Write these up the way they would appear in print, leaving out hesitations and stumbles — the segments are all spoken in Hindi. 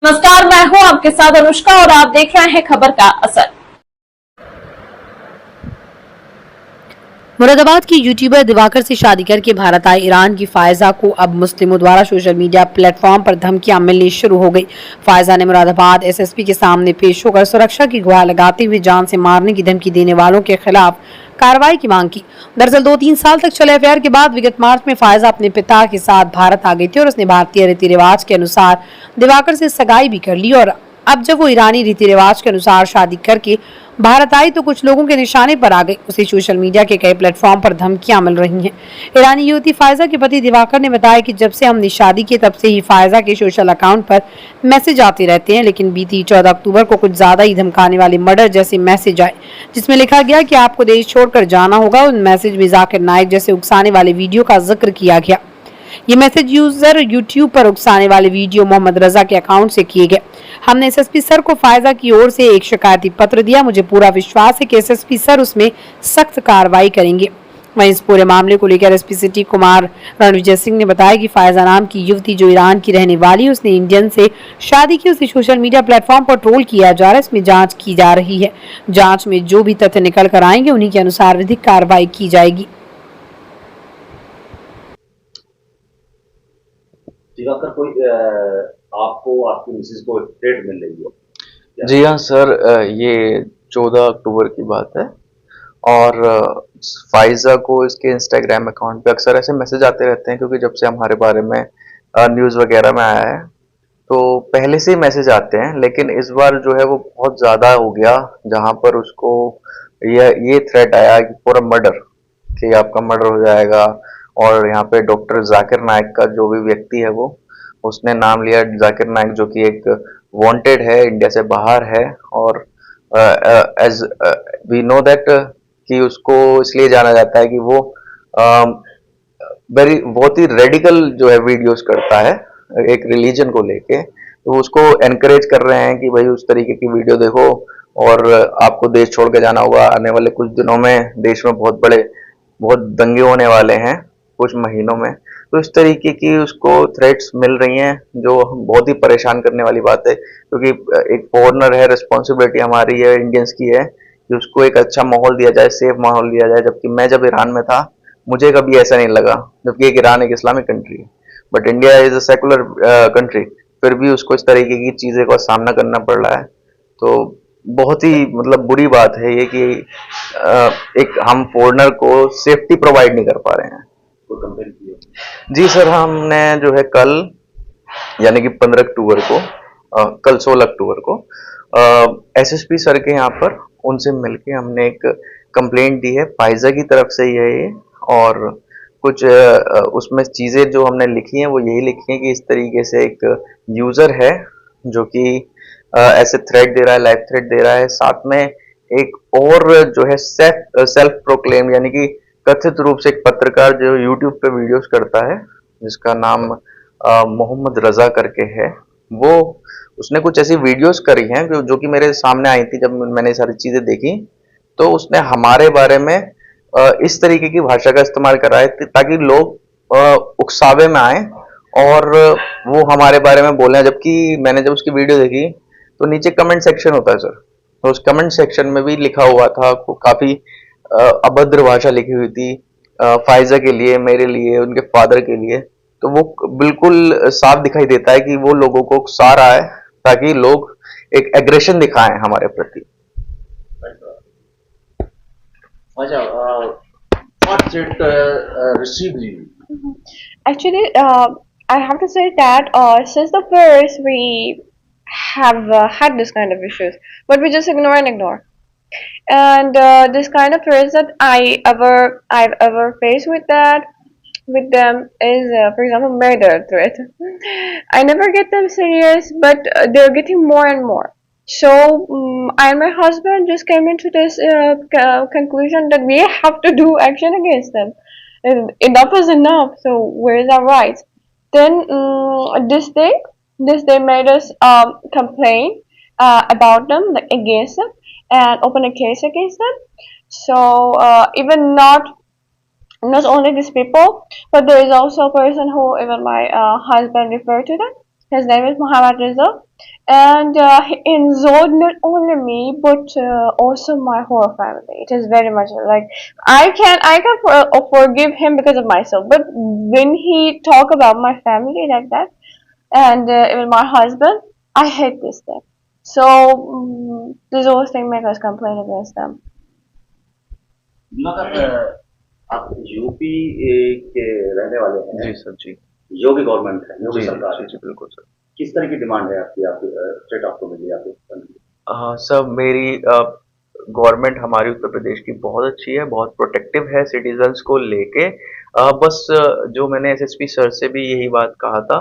नमस्कार, मैं हूं आपके साथ अनुष्का और आप देख रहे हैं खबर का असर। मुरादाबाद की यूट्यूबर दिवाकर से शादी करके भारत आए ईरान की फायजा को अब मुस्लिमों द्वारा सोशल मीडिया प्लेटफॉर्म पर धमकियां मिलनी शुरू हो गई। फायजा ने मुरादाबाद एसएसपी के सामने पेश होकर सुरक्षा की गुहार लगाते हुए जान से मारने की धमकी देने वालों के खिलाफ कार्रवाई की मांग की। दरअसल 2-3 साल तक चले अफेयर के बाद विगत मार्च में फायजा अपने पिता के साथ भारत आ गई थी और उसने भारतीय रीति रिवाज के अनुसार दिवाकर से सगाई भी कर ली। और अब जब वो ईरानी रीति रिवाज के अनुसार शादी करके भारत आई तो कुछ लोगों के निशाने पर आ गई। उसे सोशल मीडिया के कई प्लेटफॉर्म पर धमकियां मिल रही हैं। ईरानी युवती फायजा के पति दिवाकर ने बताया कि जब से हमने शादी की तब से ही फायजा के सोशल अकाउंट पर मैसेज आते रहते हैं, लेकिन बीती 14 अक्टूबर को कुछ ज्यादा ही धमकाने वाले मर्डर जैसे मैसेज आए, जिसमें लिखा गया कि आपको देश छोड़कर जाना होगा। उन मैसेज में जाकिर नाइक जैसे उकसाने वाले वीडियो का जिक्र किया गया। ये मैसेज यूजर यूट्यूब पर उकसाने वाले वीडियो मोहम्मद रजा के अकाउंट से किए गए। हमने एसएसपी सर को फायजा की ओर से एक शिकायती पत्र दिया। मुझे पूरा विश्वास है कि एसएसपी सर उसमें सख्त कार्रवाई करेंगे। वहीं इस पूरे मामले को लेकर एसपी सिटी कुमार रणविजय सिंह ने बताया कि फायजा नाम की युवती जो ईरान की रहने वाली है, उसने इंडियन से शादी की। उसे सोशल मीडिया प्लेटफॉर्म पर ट्रोल किया जा रहा है। इसमें जांच की जा रही है। जांच में जो भी तथ्य निकल कर आएंगे उन्हीं के अनुसार विधिक कार्रवाई की जाएगी। दिवाकर, कोई आपको आपकी मिसेज को डेट मिल रही है? जी हाँ सर, ये 14 अक्टूबर की बात है और फाइजा को इसके इंस्टाग्राम अकाउंट पे अक्सर ऐसे मैसेज आते रहते हैं, क्योंकि जब से हमारे बारे में न्यूज़ वगैरह में आया है तो पहले से ही मैसेज आते हैं, लेकिन इस बार जो है वो बहुत ज़्यादा हो गया, जहाँ पर उसको ये थ्रेट आया कि पूरा मर्डर, कि आपका मर्डर हो जाएगा। और यहाँ पे डॉक्टर जाकिर नाइक का जो भी व्यक्ति है वो उसने नाम लिया, जाकिर नाइक, जो कि एक वांटेड है, इंडिया से बाहर है। और एज वी नो दैट कि उसको इसलिए जाना जाता है कि वो बहुत ही रेडिकल जो है वीडियोस करता है एक रिलीजन को लेके। तो उसको एनकरेज कर रहे हैं कि भाई उस तरीके की वीडियो देखो और आपको देश छोड़ के जाना होगा। आने वाले कुछ दिनों में देश में बहुत दंगे होने वाले हैं कुछ महीनों में। तो इस तरीके की उसको थ्रेट्स मिल रही हैं, जो बहुत ही परेशान करने वाली बात है, क्योंकि एक फॉरेनर है, रिस्पॉन्सिबिलिटी हमारी है, इंडियंस की है कि उसको एक अच्छा माहौल दिया जाए, सेफ माहौल दिया जाए। जबकि मैं जब ईरान में था मुझे कभी ऐसा नहीं लगा, जबकि एक ईरान एक इस्लामिक कंट्री है, but India is a secular country, फिर भी उसको इस तरीके की चीज़ें का सामना करना पड़ रहा है। तो बहुत ही मतलब बुरी बात है ये कि एक हम फॉरेनर को सेफ्टी प्रोवाइड नहीं कर पा रहे हैं। कोई कंप्लेन की है? जी सर, हमने जो है कल यानी कि 15 अक्टूबर को कल 16 अक्टूबर को एसएसपी सर के यहाँ पर उनसे मिलके हमने एक कंप्लेंट दी है, फाइजा की तरफ से ही है ये। और कुछ उसमें चीज़ें जो हमने लिखी हैं वो यही लिखी हैं कि इस तरीके से एक यूज़र है जो कि ऐसे थ्रेट दे रहा है, लाइव थ्रेट दे रहा है। साथ में एक और जो है सेल्फ प्रोक्लेम यानी कि कथित रूप से एक पत्रकार जो यूट्यूब पे वीडियोस करता है, जिसका नाम मोहम्मद रजा करके है, वो उसने कुछ ऐसी वीडियोस करी हैं जो कि मेरे सामने आई थी जब मैंने सारी चीज़ें देखी। तो उसने हमारे बारे में इस तरीके की भाषा का इस्तेमाल करा है ताकि लोग उकसावे में आए और वो हमारे बारे में बोले। जबकि मैंने जब उसकी वीडियो देखी तो नीचे कमेंट सेक्शन होता है सर, तो उस कमेंट सेक्शन में भी लिखा हुआ था, काफ़ी अभद्र भाषा लिखी हुई थी फाइजा के लिए, मेरे लिए, उनके फादर के लिए। तो वो बिल्कुल साफ दिखाई देता है कि वो लोगों को उकसा रहा है ताकि लोग एक एग्रेशन दिखाएं हमारे प्रति। अच्छा, what it received you? Actually, I have to say that since the first we have had this kind of issues, but we just ignore and ignore. And this kind of threats that I've ever faced with them is, for example, murder threat. I never get them serious, but they're getting more and more. So I and my husband just came into this conclusion that we have to do action against them. And enough is enough. So where's our rights? Then this day made us complain about them, like against them, and open a case against them. So even not only these people, but there is also a person who even my husband referred to them. His name is Muhammad Rizal. and he injured not only me but also my whole family. It is very much like I can forgive him because of myself, but when he talk about my family like that, and even my husband, I hate this thing. So this whole thing make us complain against them. मगर आप यूपी के रहने वाले हैं। जी सर जी। योगी गवर्नमेंट है, योगी जी सरकार जी है। जी बिल्कुल सर। किस तरह की डिमांड है आपकी आपकी स्टेट आपको मिली आपके country? सर मेरी गवर्नमेंट हमारी उत्तर प्रदेश की बहुत अच्छी है, बहुत प्रोटेक्टिव है सिटीजन्स को लेके। बस जो मैंने एसएसपी सर से भी यही बात कहा था,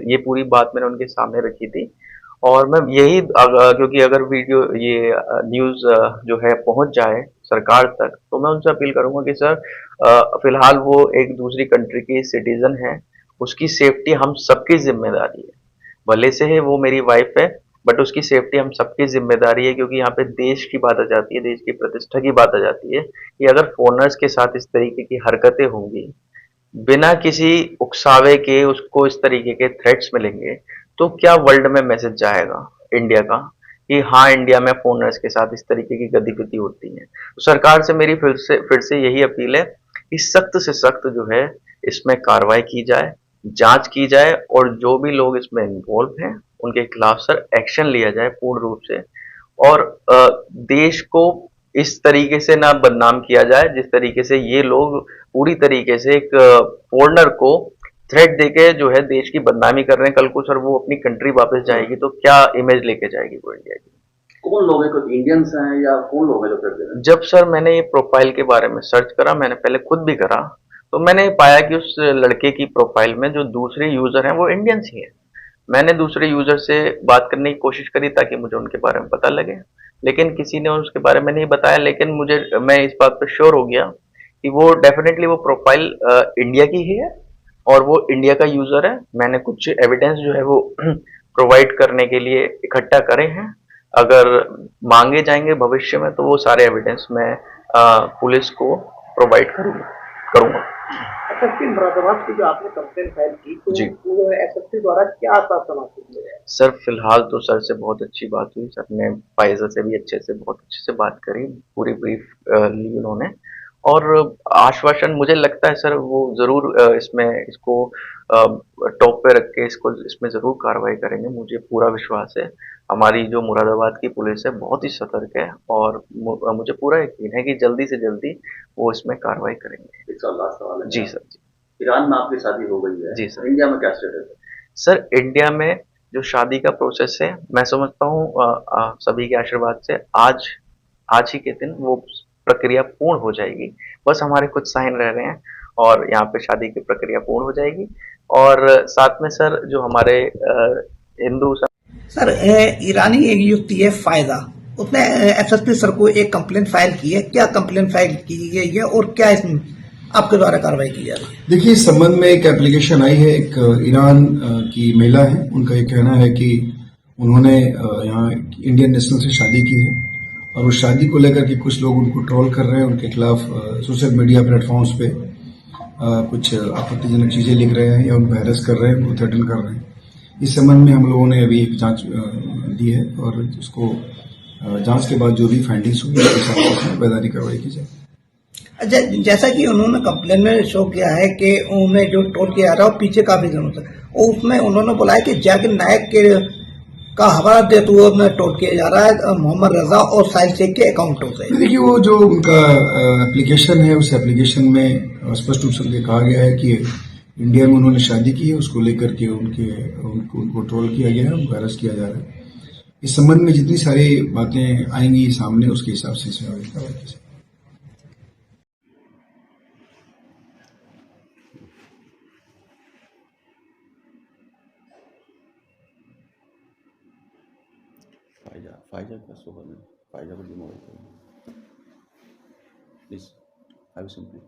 ये पूरी बात मैंने उनके सामने रखी थी और मैं यही क्योंकि अगर वीडियो ये न्यूज़ जो है पहुंच जाए सरकार तक तो मैं उनसे अपील करूंगा कि सर फिलहाल वो एक दूसरी कंट्री की सिटीजन है, उसकी सेफ्टी हम सबकी जिम्मेदारी है। भले से है वो मेरी वाइफ है बट उसकी सेफ्टी हम सबकी जिम्मेदारी है क्योंकि यहाँ पे देश की बात आ जाती है, देश की प्रतिष्ठा की बात आ जाती है कि अगर फॉरेनर्स के साथ इस तरीके की हरकतें होंगी, बिना किसी उकसावे के उसको इस तरीके के थ्रेट्स मिलेंगे, तो क्या वर्ल्ड में मैसेज जाएगा इंडिया का कि हाँ इंडिया में फॉरेनर्स के साथ इस तरीके की गतिविधि होती है। तो सरकार से मेरी फिर से यही अपील है कि सख्त से सख्त जो है इसमें कार्रवाई की जाए, जांच की जाए और जो भी लोग इसमें इन्वॉल्व हैं उनके खिलाफ सर एक्शन लिया जाए पूर्ण रूप से और देश को इस तरीके से ना बदनाम किया जाए जिस तरीके से ये लोग पूरी तरीके से एक फॉरेनर को थ्रेट देके जो है देश की बदनामी कर रहे हैं। कल को सर वो अपनी कंट्री वापस जाएगी तो क्या इमेज लेके जाएगी वो इंडिया की। कौन लोग हैं, कुछ इंडियंस हैं या कौन लोग हैं जो थ्रेट दे रहे हैं? जब सर मैंने ये प्रोफाइल के बारे में सर्च करा, मैंने पहले खुद भी करा, तो मैंने पाया कि उस लड़के की प्रोफाइल में जो दूसरे यूजर हैं वो इंडियंस ही हैं। मैंने दूसरे यूजर से बात करने की कोशिश करी ताकि मुझे उनके बारे में पता लगे, लेकिन किसी ने उसके बारे में नहीं बताया। लेकिन मैं इस बात पर श्योर हो गया कि वो डेफिनेटली वो प्रोफाइल इंडिया की ही है और वो इंडिया का यूजर है। मैंने कुछ एविडेंस जो है वो प्रोवाइड करने के लिए इकट्ठा करे हैं, अगर मांगे जाएंगे भविष्य में तो वो सारे एविडेंस मैं पुलिस को प्रोवाइड करूंगा। एसएसपी मुरादाबाद की जो आपने कंप्लेन फाइल की तो जी। वो एसएसपी द्वारा क्या आश्वासन आपको दिया गया? सर फिलहाल तो सर से बहुत अच्छी बात हुई, सर ने फाइजा से भी बहुत अच्छे से बात करी, पूरी ब्रीफ ली उन्होंने और आश्वासन मुझे लगता है सर वो जरूर इसमें इसको टॉप पे रख के इसको इसमें जरूर कार्रवाई करेंगे। मुझे पूरा विश्वास है, हमारी जो मुरादाबाद की पुलिस है बहुत ही सतर्क है और मुझे पूरा यकीन है कि जल्दी से जल्दी वो इसमें कार्रवाई करेंगे। एक लास्ट सवाल है जी सर जी। ईरान में आपकी शादी हो गई है। जी सर। इंडिया में क्या स्टेटस है? सर इंडिया में जो शादी का प्रोसेस है मैं समझता हूँ सभी के आशीर्वाद से आज ही के दिन वो प्रक्रिया पूर्ण हो जाएगी। बस हमारे कुछ साइन रह रहे हैं और यहाँ पे शादी की प्रक्रिया पूर्ण हो जाएगी और साथ में सर जो हमारे हिंदू सर ईरानी एक युक्ति है फायदा, उसने एसएसपी सर को एक कंप्लेंट फाइल की है। क्या कंप्लेंट फाइल की गई है और क्या इसमें आपके द्वारा कार्रवाई की जा रही है? देखिए इस संबंध में एक एप्लीकेशन आई है, एक ईरान की महिला है, उनका ये कहना है कि उन्होंने यहाँ इंडियन नेशनल से शादी की है और उस शादी को लेकर के कुछ लोग उनको ट्रोल कर रहे हैं, उनके खिलाफ सोशल मीडिया प्लेटफॉर्म्स पे कुछ आपत्तिजनक चीजें लिख रहे हैं या उनको हैरेस कर रहे हैं, उनको थ्रेटन कर रहे हैं। इस संबंध में हम लोगों ने अभी एक जांच दी है और उसको जांच के बाद जो भी फाइंडिंग्स होंगी उसके हिसाब से वैधानिक कार्रवाई की जाए। जैसा कि उन्होंने कंप्लेन में शो किया है कि उन्हें जो टोल किया रहा है पीछे काफी दिनों से, और उसमें उन्होंने बोला है कि जाकिर नायक के का हवाला देते हुए में टोल किया जा रहा है मोहम्मद रजा और साहिल शेख के अकाउंटों से। देखिए वो जो उनका एप्लीकेशन है उस एप्लीकेशन में स्पष्ट रूप से कहा गया है कि इंडिया में उन्होंने शादी की है, उसको लेकर के उनको ट्रोल किया गया है, उनको अरेस्ट किया जा रहा है। इस संबंध में जितनी सारी बातें आएंगी सामने उसके हिसाब से इसमें कार्रवाई की जाए। फाइजा का सोहर में फाइजा को mobile please I will simply